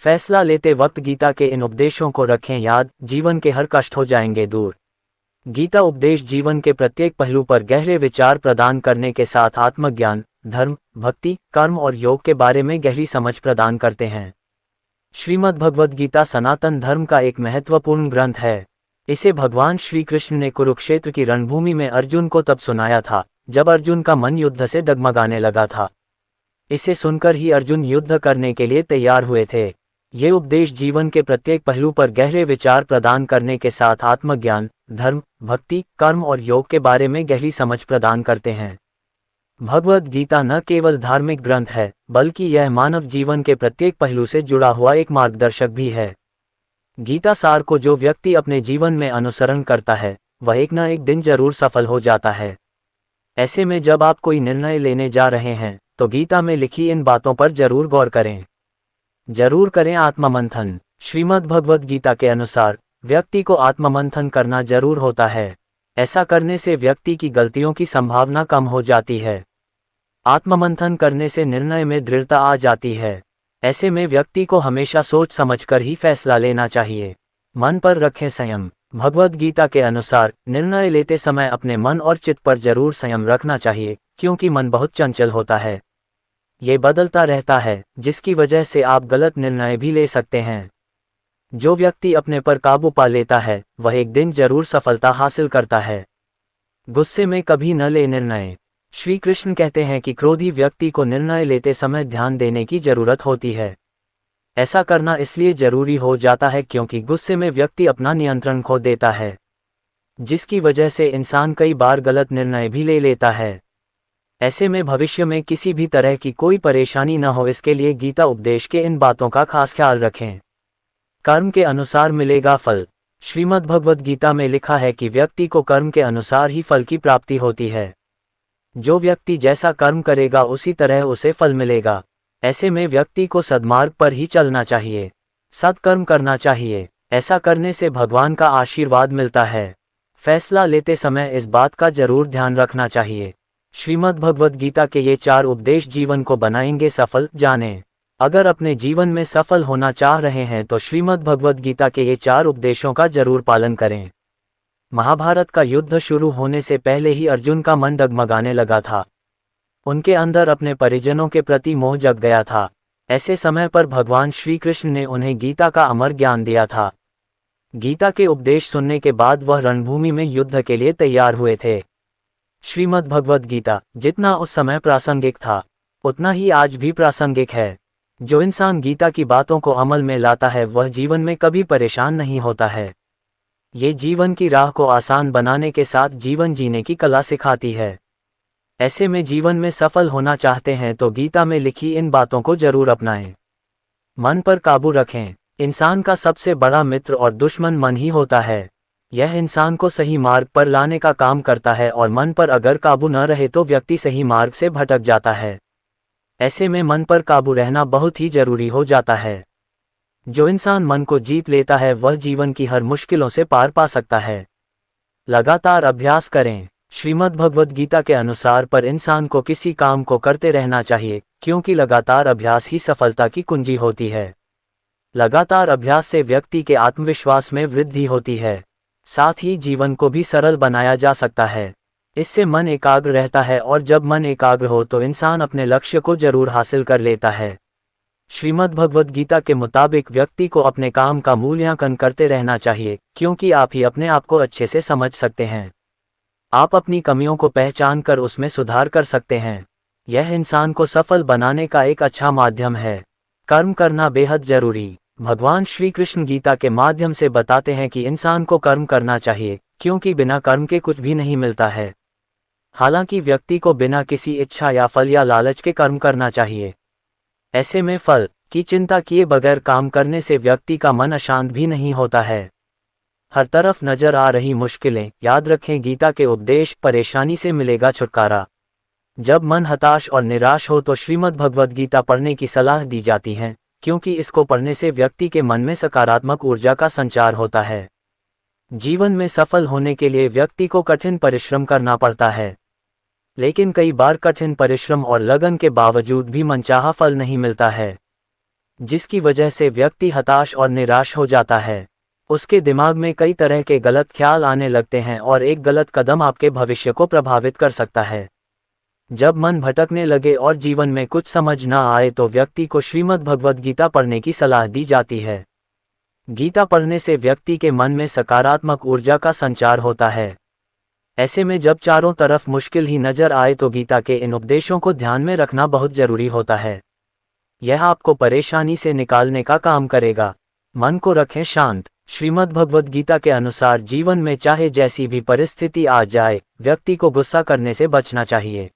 फैसला लेते वक्त गीता के इन उपदेशों को रखें याद, जीवन के हर कष्ट हो जाएंगे दूर। गीता उपदेश जीवन के प्रत्येक पहलू पर गहरे विचार प्रदान करने के साथ आत्मज्ञान, धर्म, भक्ति, कर्म और योग के बारे में गहरी समझ प्रदान करते हैं। श्रीमद् भगवद गीता सनातन धर्म का एक महत्वपूर्ण ग्रंथ है। इसे भगवान श्री कृष्ण ने कुरुक्षेत्र की रणभूमि में अर्जुन को तब सुनाया था जब अर्जुन का मन युद्ध से डगमगाने लगा था। इसे सुनकर ही अर्जुन युद्ध करने के लिए तैयार हुए थे। ये उपदेश जीवन के प्रत्येक पहलू पर गहरे विचार प्रदान करने के साथ आत्मज्ञान, धर्म, भक्ति, कर्म और योग के बारे में गहरी समझ प्रदान करते हैं। भगवद गीता न केवल धार्मिक ग्रंथ है, बल्कि यह मानव जीवन के प्रत्येक पहलू से जुड़ा हुआ एक मार्गदर्शक भी है। गीता सार को जो व्यक्ति अपने जीवन में अनुसरण करता है, वह एक न एक दिन जरूर सफल हो जाता है। ऐसे में जब आप कोई निर्णय लेने जा रहे हैं, तो गीता में लिखी इन बातों पर जरूर गौर करें। जरूर करें आत्ममंथन। श्रीमद् भगवद गीता के अनुसार व्यक्ति को आत्ममंथन करना जरूर होता है। ऐसा करने से व्यक्ति की गलतियों की संभावना कम हो जाती है। आत्ममंथन करने से निर्णय में दृढ़ता आ जाती है। ऐसे में व्यक्ति को हमेशा सोच समझकर ही फैसला लेना चाहिए। मन पर रखें संयम। भगवद गीता के अनुसार निर्णय लेते समय अपने मन और चित्त पर जरूर संयम रखना चाहिए, क्योंकि मन बहुत चंचल होता है। ये बदलता रहता है, जिसकी वजह से आप गलत निर्णय भी ले सकते हैं। जो व्यक्ति अपने पर काबू पा लेता है, वह एक दिन जरूर सफलता हासिल करता है। गुस्से में कभी न ले निर्णय। श्री कृष्ण कहते हैं कि क्रोधी व्यक्ति को निर्णय लेते समय ध्यान देने की जरूरत होती है। ऐसा करना इसलिए जरूरी हो जाता है क्योंकि गुस्से में व्यक्ति अपना नियंत्रण खो देता है, जिसकी वजह से इंसान कई बार गलत निर्णय भी ले लेता है। ऐसे में भविष्य में किसी भी तरह की कोई परेशानी न हो, इसके लिए गीता उपदेश के इन बातों का खास ख्याल रखें। कर्म के अनुसार मिलेगा फल। श्रीमद् भगवद गीता में लिखा है कि व्यक्ति को कर्म के अनुसार ही फल की प्राप्ति होती है। जो व्यक्ति जैसा कर्म करेगा उसी तरह उसे फल मिलेगा। ऐसे में व्यक्ति को सद्मार्ग पर ही चलना चाहिए, सत्कर्म करना चाहिए। ऐसा करने से भगवान का आशीर्वाद मिलता है। फैसला लेते समय इस बात का जरूर ध्यान रखना चाहिए। श्रीमद् भगवद गीता के ये 4 उपदेश जीवन को बनाएंगे सफल। जानें। अगर अपने जीवन में सफल होना चाह रहे हैं तो श्रीमद् भगवद गीता के ये 4 उपदेशों का जरूर पालन करें। महाभारत का युद्ध शुरू होने से पहले ही अर्जुन का मन डगमगाने लगा था। उनके अंदर अपने परिजनों के प्रति मोह जग गया था। ऐसे समय पर भगवान श्री कृष्ण ने उन्हें गीता का अमर ज्ञान दिया था। गीता के उपदेश सुनने के बाद वह रणभूमि में युद्ध के लिए तैयार हुए थे। श्रीमद् भगवद गीता जितना उस समय प्रासंगिक था, उतना ही आज भी प्रासंगिक है। जो इंसान गीता की बातों को अमल में लाता है, वह जीवन में कभी परेशान नहीं होता है। ये जीवन की राह को आसान बनाने के साथ जीवन जीने की कला सिखाती है। ऐसे में जीवन में सफल होना चाहते हैं तो गीता में लिखी इन बातों को जरूर अपनाएं। मन पर काबू रखें। इंसान का सबसे बड़ा मित्र और दुश्मन मन ही होता है। यह इंसान को सही मार्ग पर लाने का काम करता है और मन पर अगर काबू न रहे तो व्यक्ति सही मार्ग से भटक जाता है। ऐसे में मन पर काबू रहना बहुत ही जरूरी हो जाता है। जो इंसान मन को जीत लेता है वह जीवन की हर मुश्किलों से पार पा सकता है। लगातार अभ्यास करें। श्रीमद् भगवद गीता के अनुसार पर इंसान को किसी काम को करते रहना चाहिए, क्योंकि लगातार अभ्यास ही सफलता की कुंजी होती है। लगातार अभ्यास से व्यक्ति के आत्मविश्वास में वृद्धि होती है, साथ ही जीवन को भी सरल बनाया जा सकता है। इससे मन एकाग्र रहता है और जब मन एकाग्र हो तो इंसान अपने लक्ष्य को जरूर हासिल कर लेता है। श्रीमद् भगवद गीता के मुताबिक व्यक्ति को अपने काम का मूल्यांकन करते रहना चाहिए, क्योंकि आप ही अपने आप को अच्छे से समझ सकते हैं। आप अपनी कमियों को पहचान कर उसमें सुधार कर सकते हैं। यह इंसान को सफल बनाने का एक अच्छा माध्यम है। कर्म करना बेहद जरूरी। भगवान श्री कृष्ण गीता के माध्यम से बताते हैं कि इंसान को कर्म करना चाहिए, क्योंकि बिना कर्म के कुछ भी नहीं मिलता है। हालांकि व्यक्ति को बिना किसी इच्छा या फल या लालच के कर्म करना चाहिए। ऐसे में फल की चिंता किए बगैर काम करने से व्यक्ति का मन अशांत भी नहीं होता है। हर तरफ नजर आ रही मुश्किलें, याद रखें गीता के उपदेश, परेशानी से मिलेगा छुटकारा। जब मन हताश और निराश हो तो श्रीमद् भगवद गीता पढ़ने की सलाह दी जाती है, क्योंकि इसको पढ़ने से व्यक्ति के मन में सकारात्मक ऊर्जा का संचार होता है। जीवन में सफल होने के लिए व्यक्ति को कठिन परिश्रम करना पड़ता है, लेकिन कई बार कठिन परिश्रम और लगन के बावजूद भी मनचाहा फल नहीं मिलता है। जिसकी वजह से व्यक्ति हताश और निराश हो जाता है। उसके दिमाग में कई तरह के गलत ख्याल आने लगते हैं और एक गलत कदम आपके भविष्य को प्रभावित कर सकता है। जब मन भटकने लगे और जीवन में कुछ समझ ना आए तो व्यक्ति को श्रीमद् भगवद गीता पढ़ने की सलाह दी जाती है। गीता पढ़ने से व्यक्ति के मन में सकारात्मक ऊर्जा का संचार होता है। ऐसे में जब चारों तरफ मुश्किल ही नजर आए तो गीता के इन उपदेशों को ध्यान में रखना बहुत जरूरी होता है। यह आपको परेशानी से निकालने का काम करेगा। मन को रखें शांत। श्रीमद् भगवद गीता के अनुसार जीवन में चाहे जैसी भी परिस्थिति आ जाए, व्यक्ति को गुस्सा करने से बचना चाहिए।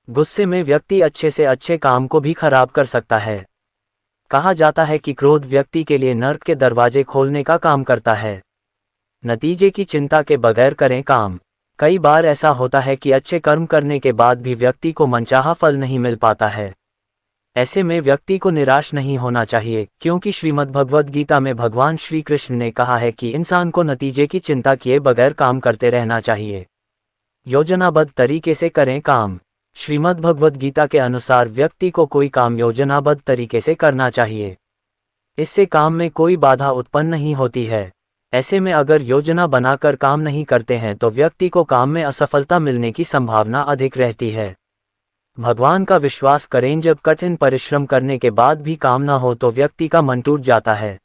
गुस्से में व्यक्ति अच्छे से अच्छे काम को भी खराब कर सकता है। कहा जाता है कि क्रोध व्यक्ति के लिए नर्क के दरवाजे खोलने का काम करता है। नतीजे की चिंता के बगैर करें काम। कई बार ऐसा होता है कि अच्छे कर्म करने के बाद भी व्यक्ति को मनचाहा फल नहीं मिल पाता है। ऐसे में व्यक्ति को निराश नहीं होना चाहिए, क्योंकि श्रीमद् भगवद गीता में भगवान श्री कृष्ण ने कहा है कि इंसान को नतीजे की चिंता किए बगैर काम करते रहना चाहिए। योजनाबद्ध तरीके से करें काम। श्रीमद् भगवद गीता के अनुसार व्यक्ति को कोई काम योजनाबद्ध तरीके से करना चाहिए। इससे काम में कोई बाधा उत्पन्न नहीं होती है। ऐसे में अगर योजना बनाकर काम नहीं करते हैं तो व्यक्ति को काम में असफलता मिलने की संभावना अधिक रहती है। भगवान का विश्वास करें, जब कठिन परिश्रम करने के बाद भी काम न हो तो व्यक्ति का मन टूट जाता है।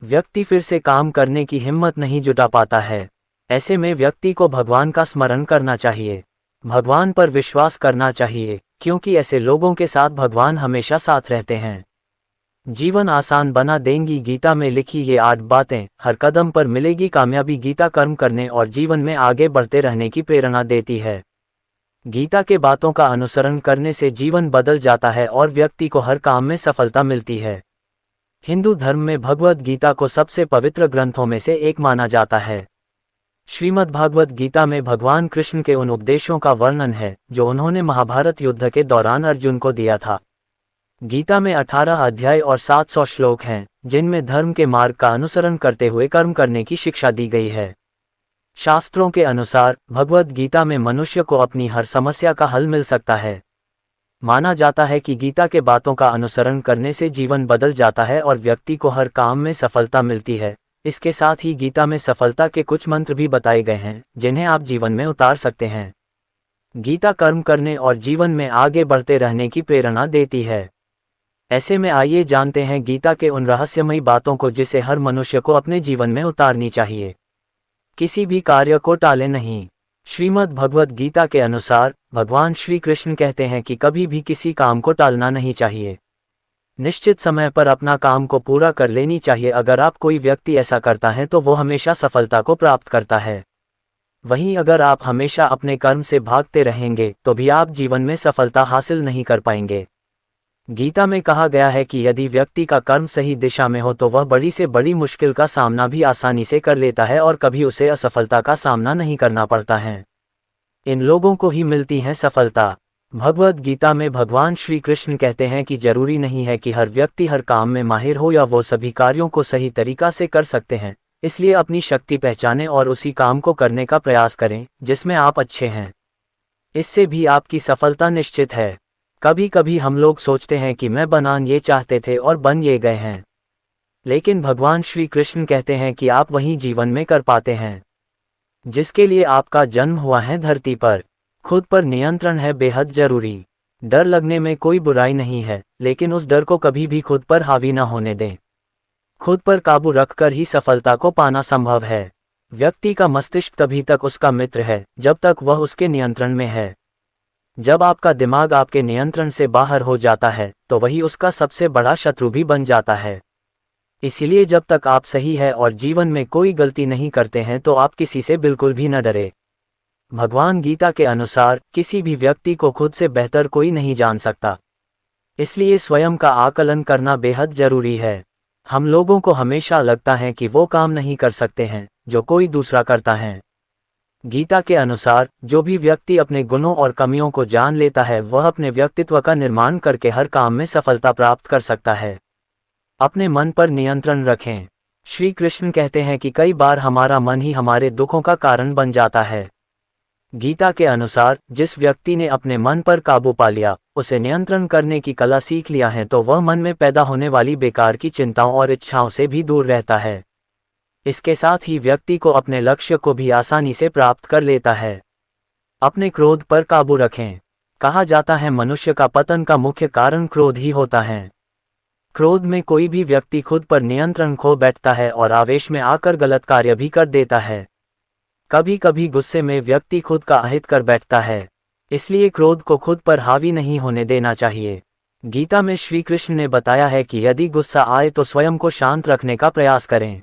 व्यक्ति फिर से काम करने की हिम्मत नहीं जुटा पाता है। ऐसे में व्यक्ति को भगवान का स्मरण करना चाहिए, भगवान पर विश्वास करना चाहिए, क्योंकि ऐसे लोगों के साथ भगवान हमेशा साथ रहते हैं। जीवन आसान बना देंगी। गीता में लिखी ये 8 बातें, हर कदम पर मिलेगी कामयाबी। गीता कर्म करने और जीवन में आगे बढ़ते रहने की प्रेरणा देती है। गीता के बातों का अनुसरण करने से जीवन बदल जाता है और व्यक्ति को हर काम में सफलता मिलती है। हिंदू धर्म में भगवद गीता को सबसे पवित्र ग्रंथों में से एक माना जाता है। श्रीमद् भागवत गीता में भगवान कृष्ण के उन उपदेशों का वर्णन है जो उन्होंने महाभारत युद्ध के दौरान अर्जुन को दिया था। गीता में 18 अध्याय और 700 श्लोक हैं, जिनमें धर्म के मार्ग का अनुसरण करते हुए कर्म करने की शिक्षा दी गई है। शास्त्रों के अनुसार भगवद गीता में मनुष्य को अपनी हर समस्या का हल मिल सकता है। माना जाता है कि गीता के बातों का अनुसरण करने से जीवन बदल जाता है और व्यक्ति को हर काम में सफलता मिलती है। इसके साथ ही गीता में सफलता के कुछ मंत्र भी बताए गए हैं, जिन्हें आप जीवन में उतार सकते हैं। गीता कर्म करने और जीवन में आगे बढ़ते रहने की प्रेरणा देती है। ऐसे में आइए जानते हैं गीता के उन रहस्यमयी बातों को जिसे हर मनुष्य को अपने जीवन में उतारनी चाहिए। किसी भी कार्य को टाले नहीं। श्रीमद् भगवद गीता के अनुसार भगवान श्री कृष्ण कहते हैं कि कभी भी किसी काम को टालना नहीं चाहिए। निश्चित समय पर अपना काम को पूरा कर लेनी चाहिए। अगर आप कोई व्यक्ति ऐसा करता है तो वो हमेशा सफलता को प्राप्त करता है। वहीं अगर आप हमेशा अपने कर्म से भागते रहेंगे तो भी आप जीवन में सफलता हासिल नहीं कर पाएंगे। गीता में कहा गया है कि यदि व्यक्ति का कर्म सही दिशा में हो तो वह बड़ी से बड़ी मुश्किल का सामना भी आसानी से कर लेता है और कभी उसे असफलता का सामना नहीं करना पड़ता है। इन लोगों को ही मिलती है सफलता। भगवद गीता में भगवान श्री कृष्ण कहते हैं कि जरूरी नहीं है कि हर व्यक्ति हर काम में माहिर हो या वो सभी कार्यों को सही तरीका से कर सकते हैं। इसलिए अपनी शक्ति पहचानें और उसी काम को करने का प्रयास करें जिसमें आप अच्छे हैं। इससे भी आपकी सफलता निश्चित है। कभी कभी हम लोग सोचते हैं कि मैं बनना ये चाहते थे और बन ये गए हैं, लेकिन भगवान श्री कृष्ण कहते हैं कि आप वही जीवन में कर पाते हैं जिसके लिए आपका जन्म हुआ है। धरती पर खुद पर नियंत्रण है बेहद जरूरी। डर लगने में कोई बुराई नहीं है, लेकिन उस डर को कभी भी खुद पर हावी न होने दें। खुद पर काबू रखकर ही सफलता को पाना संभव है। व्यक्ति का मस्तिष्क तभी तक उसका मित्र है जब तक वह उसके नियंत्रण में है। जब आपका दिमाग आपके नियंत्रण से बाहर हो जाता है तो वही उसका सबसे बड़ा शत्रु भी बन जाता है। इसलिए जब तक आप सही है और जीवन में कोई गलती नहीं करते हैं तो आप किसी से बिल्कुल भी न डरे। भगवान गीता के अनुसार किसी भी व्यक्ति को खुद से बेहतर कोई नहीं जान सकता, इसलिए स्वयं का आकलन करना बेहद जरूरी है। हम लोगों को हमेशा लगता है कि वो काम नहीं कर सकते हैं जो कोई दूसरा करता है। गीता के अनुसार जो भी व्यक्ति अपने गुणों और कमियों को जान लेता है वह अपने व्यक्तित्व का निर्माण करके हर काम में सफलता प्राप्त कर सकता है। अपने मन पर नियंत्रण रखें। श्री कृष्ण कहते हैं कि कई बार हमारा मन ही हमारे दुखों का कारण बन जाता है। गीता के अनुसार जिस व्यक्ति ने अपने मन पर काबू पा लिया, उसे नियंत्रण करने की कला सीख लिया है, तो वह मन में पैदा होने वाली बेकार की चिंताओं और इच्छाओं से भी दूर रहता है। इसके साथ ही व्यक्ति को अपने लक्ष्य को भी आसानी से प्राप्त कर लेता है। अपने क्रोध पर काबू रखें। कहा जाता है मनुष्य का पतन का मुख्य कारण क्रोध ही होता है। क्रोध में कोई भी व्यक्ति खुद पर नियंत्रण खो बैठता है और आवेश में आकर गलत कार्य भी कर देता है। कभी कभी गुस्से में व्यक्ति खुद का अहित कर बैठता है, इसलिए क्रोध को खुद पर हावी नहीं होने देना चाहिए। गीता में श्री कृष्ण ने बताया है कि यदि गुस्सा आए तो स्वयं को शांत रखने का प्रयास करें।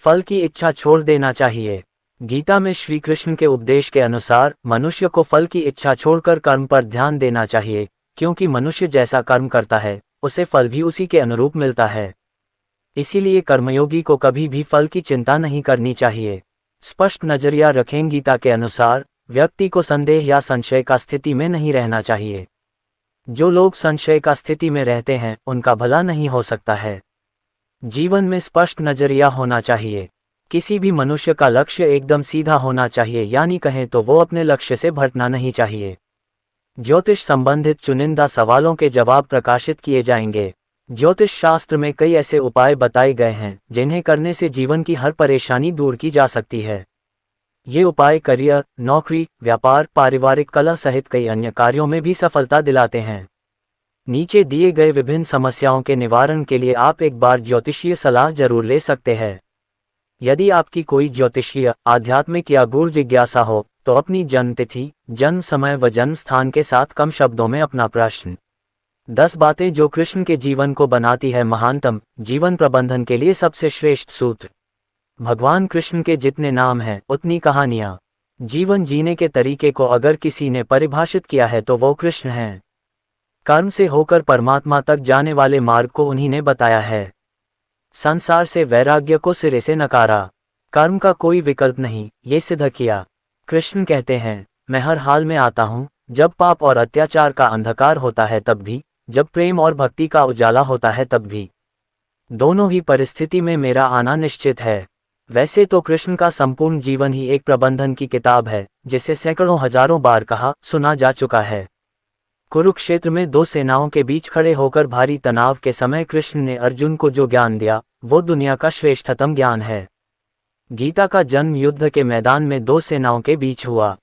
फल की इच्छा छोड़ देना चाहिए। गीता में श्री कृष्ण के उपदेश के अनुसार मनुष्य को फल की इच्छा छोड़कर कर्म पर ध्यान देना चाहिए, क्योंकि मनुष्य जैसा कर्म करता है उसे फल भी उसी के अनुरूप मिलता है। इसीलिए कर्मयोगी को कभी भी फल की चिंता नहीं करनी चाहिए। स्पष्ट नजरिया रखें। गीता के अनुसार व्यक्ति को संदेह या संशय का स्थिति में नहीं रहना चाहिए। जो लोग संशय का स्थिति में रहते हैं उनका भला नहीं हो सकता है। जीवन में स्पष्ट नजरिया होना चाहिए। किसी भी मनुष्य का लक्ष्य एकदम सीधा होना चाहिए, यानी कहें तो वो अपने लक्ष्य से भटकना नहीं चाहिए। ज्योतिष संबंधित चुनिंदा सवालों के जवाब प्रकाशित किए जाएंगे। ज्योतिष शास्त्र में कई ऐसे उपाय बताए गए हैं जिन्हें करने से जीवन की हर परेशानी दूर की जा सकती है। ये उपाय करियर, नौकरी, व्यापार, पारिवारिक कला सहित कई अन्य कार्यों में भी सफलता दिलाते हैं। नीचे दिए गए विभिन्न समस्याओं के निवारण के लिए आप एक बार ज्योतिषीय सलाह जरूर ले सकते हैं। यदि आपकी कोई ज्योतिषीय, आध्यात्मिक या गूढ़ जिज्ञासा हो तो अपनी जन्म तिथि, जन्म समय व जन्म स्थान के साथ कम शब्दों में अपना प्रश्न। 10 बातें जो कृष्ण के जीवन को बनाती है महानतम। जीवन प्रबंधन के लिए सबसे श्रेष्ठ सूत्र। भगवान कृष्ण के जितने नाम हैं उतनी कहानियां। जीवन जीने के तरीके को अगर किसी ने परिभाषित किया है तो वो कृष्ण हैं। कर्म से होकर परमात्मा तक जाने वाले मार्ग को उन्हीं ने बताया है। संसार से वैराग्य को सिरे से नकारा। कर्म का कोई विकल्प नहीं, ये सिद्ध किया। कृष्ण कहते हैं, मैं हर हाल में आता हूँ, जब पाप और अत्याचार का अंधकार होता है तब भी, जब प्रेम और भक्ति का उजाला होता है तब भी। दोनों ही परिस्थिति में मेरा आना निश्चित है। वैसे तो कृष्ण का संपूर्ण जीवन ही एक प्रबंधन की किताब है, जिसे सैकड़ों हजारों बार कहा सुना जा चुका है। कुरुक्षेत्र में 2 सेनाओं के बीच खड़े होकर भारी तनाव के समय कृष्ण ने अर्जुन को जो ज्ञान दिया वो दुनिया का श्रेष्ठतम ज्ञान है। गीता का जन्म युद्ध के मैदान में 2 सेनाओं के बीच हुआ।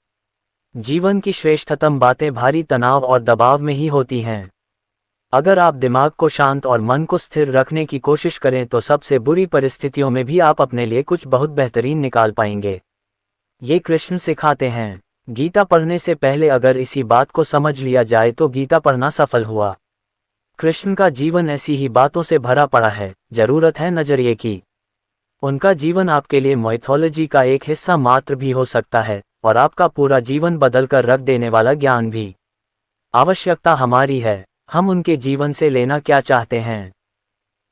जीवन की श्रेष्ठतम बातें भारी तनाव और दबाव में ही होती हैं। अगर आप दिमाग को शांत और मन को स्थिर रखने की कोशिश करें तो सबसे बुरी परिस्थितियों में भी आप अपने लिए कुछ बहुत बेहतरीन निकाल पाएंगे। ये कृष्ण सिखाते हैं। गीता पढ़ने से पहले अगर इसी बात को समझ लिया जाए तो गीता पढ़ना सफल हुआ। कृष्ण का जीवन ऐसी ही बातों से भरा पड़ा है, जरूरत है नजरिए की। उनका जीवन आपके लिए माइथोलॉजी का एक हिस्सा मात्र भी हो सकता है और आपका पूरा जीवन बदलकर रख देने वाला ज्ञान भी। आवश्यकता हमारी है, हम उनके जीवन से लेना क्या चाहते हैं।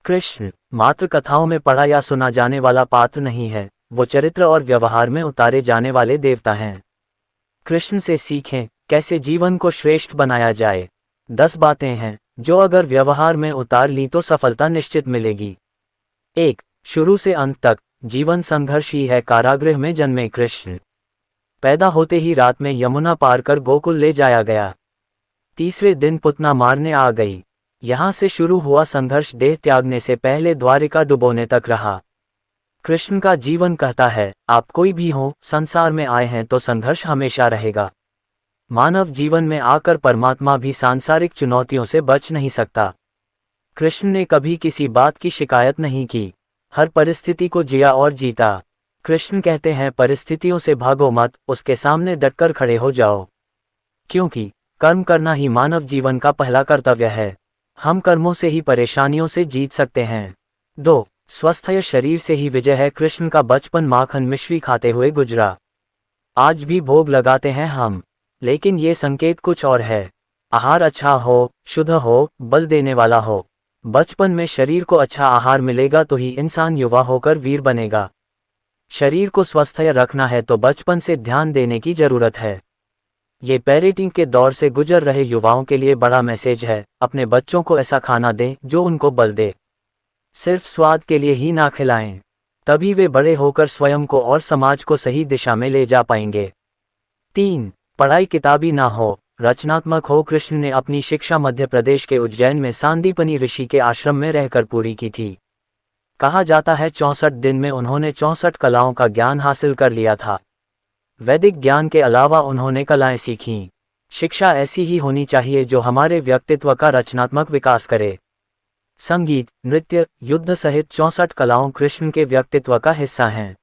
कृष्ण मात्र कथाओं में पढ़ा या सुना जाने वाला पात्र नहीं है, वो चरित्र और व्यवहार में उतारे जाने वाले देवता हैं। कृष्ण से सीखें कैसे जीवन को श्रेष्ठ बनाया जाए। 10 बातें हैं जो अगर व्यवहार में उतार ली तो सफलता निश्चित मिलेगी। 1. शुरू से अंत तक जीवन संघर्ष ही है। कारागृह में जन्मे कृष्ण, पैदा होते ही रात में यमुना पार कर गोकुल ले जाया गया। तीसरे दिन पुतना मारने आ गई। यहाँ से शुरू हुआ संघर्ष देह त्यागने से पहले द्वारिका डुबोने तक रहा। कृष्ण का जीवन कहता है, आप कोई भी हो, संसार में आए हैं तो संघर्ष हमेशा रहेगा। मानव जीवन में आकर परमात्मा भी सांसारिक चुनौतियों से बच नहीं सकता। कृष्ण ने कभी किसी बात की शिकायत नहीं की, हर परिस्थिति को जिया और जीता। कृष्ण कहते हैं, परिस्थितियों से भागो मत, उसके सामने डटकर खड़े हो जाओ, क्योंकि कर्म करना ही मानव जीवन का पहला कर्तव्य है। हम कर्मों से ही परेशानियों से जीत सकते हैं। 2. स्वस्थ शरीर से ही विजय है। कृष्ण का बचपन माखन मिश्री खाते हुए गुजरा। आज भी भोग लगाते हैं हम, लेकिन ये संकेत कुछ और है। आहार अच्छा हो, शुद्ध हो, बल देने वाला हो। बचपन में शरीर को अच्छा आहार मिलेगा तो ही इंसान युवा होकर वीर बनेगा। शरीर को स्वस्थ रखना है तो बचपन से ध्यान देने की जरूरत है। ये पेरेंटिंग के दौर से गुजर रहे युवाओं के लिए बड़ा मैसेज है। अपने बच्चों को ऐसा खाना दें जो उनको बल दे। सिर्फ स्वाद के लिए ही ना खिलाएं, तभी वे बड़े होकर स्वयं को और समाज को सही दिशा में ले जा पाएंगे। 3. पढ़ाई किताबी ना हो, रचनात्मक हो। कृष्ण ने अपनी शिक्षा मध्य प्रदेश के उज्जैन में सांदीपनि ऋषि के आश्रम में रहकर पूरी की थी। कहा जाता है 64 दिन में उन्होंने 64 कलाओं का ज्ञान हासिल कर लिया था। वैदिक ज्ञान के अलावा उन्होंने कलाएं सीखीं। शिक्षा ऐसी ही होनी चाहिए जो हमारे व्यक्तित्व का रचनात्मक विकास करे। संगीत, नृत्य, युद्ध सहित 64 कलाओं कृष्ण के व्यक्तित्व का हिस्सा हैं।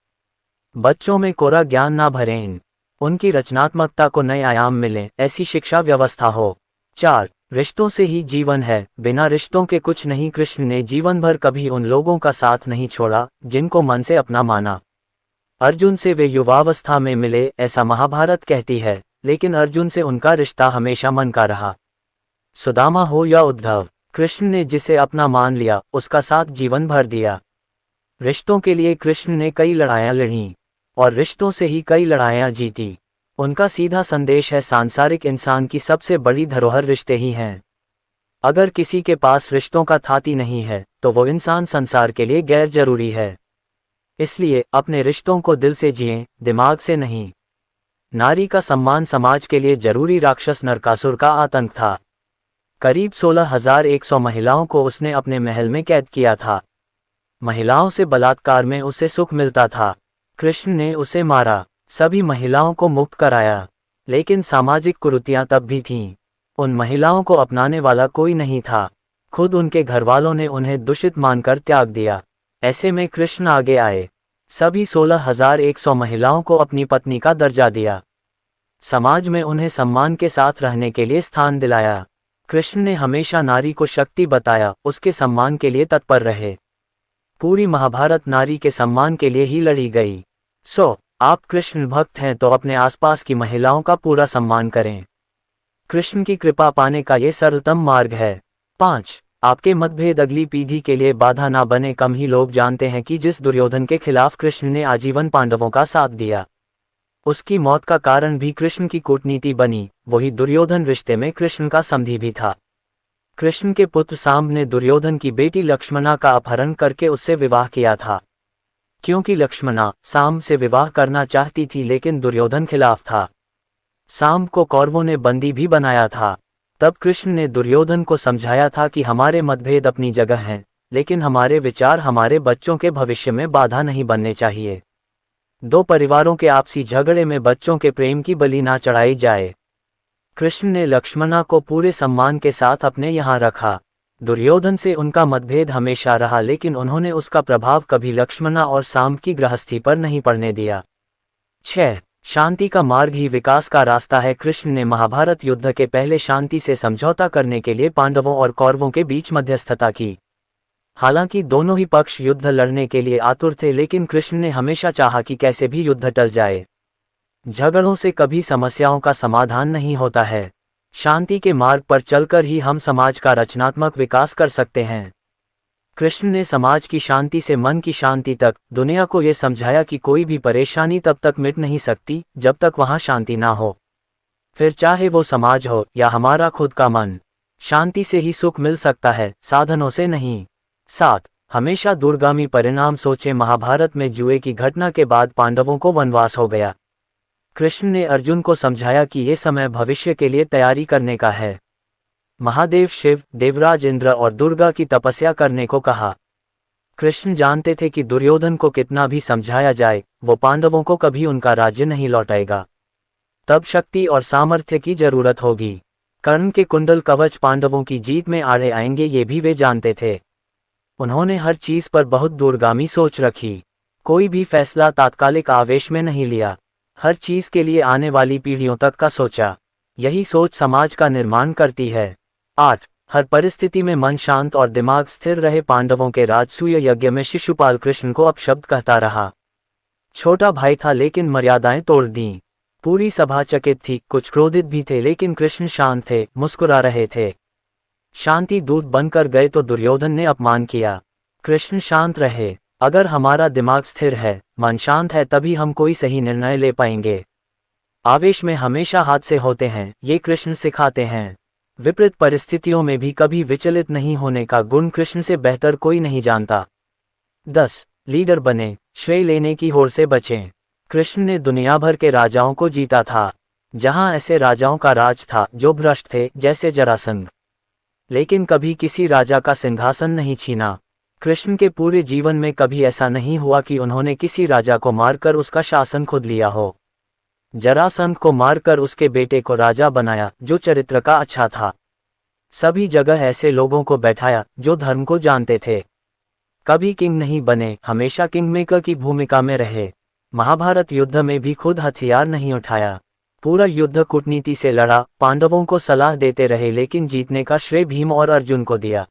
बच्चों में कोरा ज्ञान ना भरें, उनकी रचनात्मकता को नए आयाम मिले, ऐसी शिक्षा व्यवस्था हो। 4. रिश्तों से ही जीवन है, बिना रिश्तों के कुछ नहीं। कृष्ण ने जीवन भर कभी उन लोगों का साथ नहीं छोड़ा जिनको मन से अपना माना। अर्जुन से वे युवावस्था में मिले, ऐसा महाभारत कहती है, लेकिन अर्जुन से उनका रिश्ता हमेशा मन का रहा। सुदामा हो या उद्धव, कृष्ण ने जिसे अपना मान लिया उसका साथ जीवन भर दिया। रिश्तों के लिए कृष्ण ने कई लड़ाइयां लड़ीं और रिश्तों से ही कई लड़ाइयां जीती। उनका सीधा संदेश है, सांसारिक इंसान की सबसे बड़ी धरोहर रिश्ते ही हैं। अगर किसी के पास रिश्तों का थाती नहीं है तो वो इंसान संसार के लिए गैर जरूरी है। इसलिए अपने रिश्तों को दिल से जिएं, दिमाग से नहीं। नारी का सम्मान समाज के लिए जरूरी। राक्षस नरकासुर का आतंक था। करीब 16,100 महिलाओं को उसने अपने महल में कैद किया था। महिलाओं से बलात्कार में उसे सुख मिलता था। कृष्ण ने उसे मारा, सभी महिलाओं को मुक्त कराया, लेकिन सामाजिक कुरीतियां तब भी थीं। उन महिलाओं को अपनाने वाला कोई नहीं था। खुद उनके घरवालों ने उन्हें दूषित मानकर त्याग दिया। ऐसे में कृष्ण आगे आए, सभी 16,100 महिलाओं को अपनी पत्नी का दर्जा दिया। समाज में उन्हें सम्मान के साथ रहने के लिए स्थान दिलाया। कृष्ण ने हमेशा नारी को शक्ति बताया, उसके सम्मान के लिए तत्पर रहे। पूरी महाभारत नारी के सम्मान के लिए ही लड़ी गई। आप कृष्ण भक्त हैं तो अपने आसपास की महिलाओं का पूरा सम्मान करें। कृष्ण की कृपा पाने का ये सरलतम मार्ग है। 5. आपके मतभेद अगली पीढ़ी के लिए बाधा ना बने। कम ही लोग जानते हैं कि जिस दुर्योधन के खिलाफ कृष्ण ने आजीवन पांडवों का साथ दिया, उसकी मौत का कारण भी कृष्ण की कूटनीति बनी। वही दुर्योधन रिश्ते में कृष्ण का समधी भी था। कृष्ण के पुत्र सांब ने दुर्योधन की बेटी लक्ष्मणा का अपहरण करके उससे विवाह किया था। क्योंकि लक्ष्मणा सांब से विवाह करना चाहती थी, लेकिन दुर्योधन खिलाफ था। सांब को कौरवों ने बंदी भी बनाया था। तब कृष्ण ने दुर्योधन को समझाया था कि हमारे मतभेद अपनी जगह हैं, लेकिन हमारे विचार हमारे बच्चों के भविष्य में बाधा नहीं बनने चाहिए। दो परिवारों के आपसी झगड़े में बच्चों के प्रेम की बलि ना चढ़ाई जाए। कृष्ण ने लक्ष्मणा को पूरे सम्मान के साथ अपने यहाँ रखा। दुर्योधन से उनका मतभेद हमेशा रहा, लेकिन उन्होंने उसका प्रभाव कभी लक्ष्मणा और सांब की गृहस्थी पर नहीं पड़ने दिया। 6. शांति का मार्ग ही विकास का रास्ता है। कृष्ण ने महाभारत युद्ध के पहले शांति से समझौता करने के लिए पांडवों और कौरवों के बीच मध्यस्थता की। हालांकि दोनों ही पक्ष युद्ध लड़ने के लिए आतुर थे, लेकिन कृष्ण ने हमेशा चाहा कि कैसे भी युद्ध टल जाए। झगड़ों से कभी समस्याओं का समाधान नहीं होता है। शांति के मार्ग पर चलकर ही हम समाज का रचनात्मक विकास कर सकते हैं। कृष्ण ने समाज की शांति से मन की शांति तक दुनिया को ये समझाया कि कोई भी परेशानी तब तक मिट नहीं सकती जब तक वहाँ शांति ना हो। फिर चाहे वो समाज हो या हमारा खुद का मन, शांति से ही सुख मिल सकता है, साधनों से नहीं। 7. हमेशा दूरगामी परिणाम सोचें। महाभारत में जुए की घटना के बाद पांडवों को वनवास हो गया। कृष्ण ने अर्जुन को समझाया कि ये समय भविष्य के लिए तैयारी करने का है। महादेव शिव, देवराज इंद्र और दुर्गा की तपस्या करने को कहा। कृष्ण जानते थे कि दुर्योधन को कितना भी समझाया जाए, वो पांडवों को कभी उनका राज्य नहीं लौटाएगा। तब शक्ति और सामर्थ्य की जरूरत होगी। कर्ण के कुंडल कवच पांडवों की जीत में आड़े आएंगे, ये भी वे जानते थे। उन्होंने हर चीज पर बहुत दूरगामी सोच रखी। कोई भी फैसला तात्कालिक आवेश में नहीं लिया। हर चीज के लिए आने वाली पीढ़ियों तक का सोचा। यही सोच समाज का निर्माण करती है। 8. हर परिस्थिति में मन शांत और दिमाग स्थिर रहे। पांडवों के राजसूय यज्ञ में शिशुपाल कृष्ण को अपशब्द कहता रहा। छोटा भाई था लेकिन मर्यादाएं तोड़ दी। पूरी सभा चकित थी, कुछ क्रोधित भी थे, लेकिन कृष्ण शांत थे, मुस्कुरा रहे थे। शांति दूत बनकर गए तो दुर्योधन ने अपमान किया। कृष्ण शांत रहे। अगर हमारा दिमाग स्थिर है, मन शांत है, तभी हम कोई सही निर्णय ले पाएंगे। आवेश में हमेशा हादसे होते हैं, ये कृष्ण सिखाते हैं। विपरीत परिस्थितियों में भी कभी विचलित नहीं होने का गुण कृष्ण से बेहतर कोई नहीं जानता। 10. लीडर बने, श्रेय लेने की होड़ से बचें। कृष्ण ने दुनिया भर के राजाओं को जीता था। जहां ऐसे राजाओं का राज था जो भ्रष्ट थे, जैसे जरासंध। लेकिन कभी किसी राजा का सिंहासन नहीं छीना। कृष्ण के पूरे जीवन में कभी ऐसा नहीं हुआ कि उन्होंने किसी राजा को मारकर उसका शासन खुद लिया हो। जरासंध को मारकर उसके बेटे को राजा बनाया, जो चरित्र का अच्छा था। सभी जगह ऐसे लोगों को बैठाया जो धर्म को जानते थे। कभी किंग नहीं बने, हमेशा किंगमेकर की भूमिका में रहे। महाभारत युद्ध में भी खुद हथियार नहीं उठाया। पूरा युद्ध कूटनीति से लड़ा, पांडवों को सलाह देते रहे, लेकिन जीतने का श्रेय भीम और अर्जुन को दिया।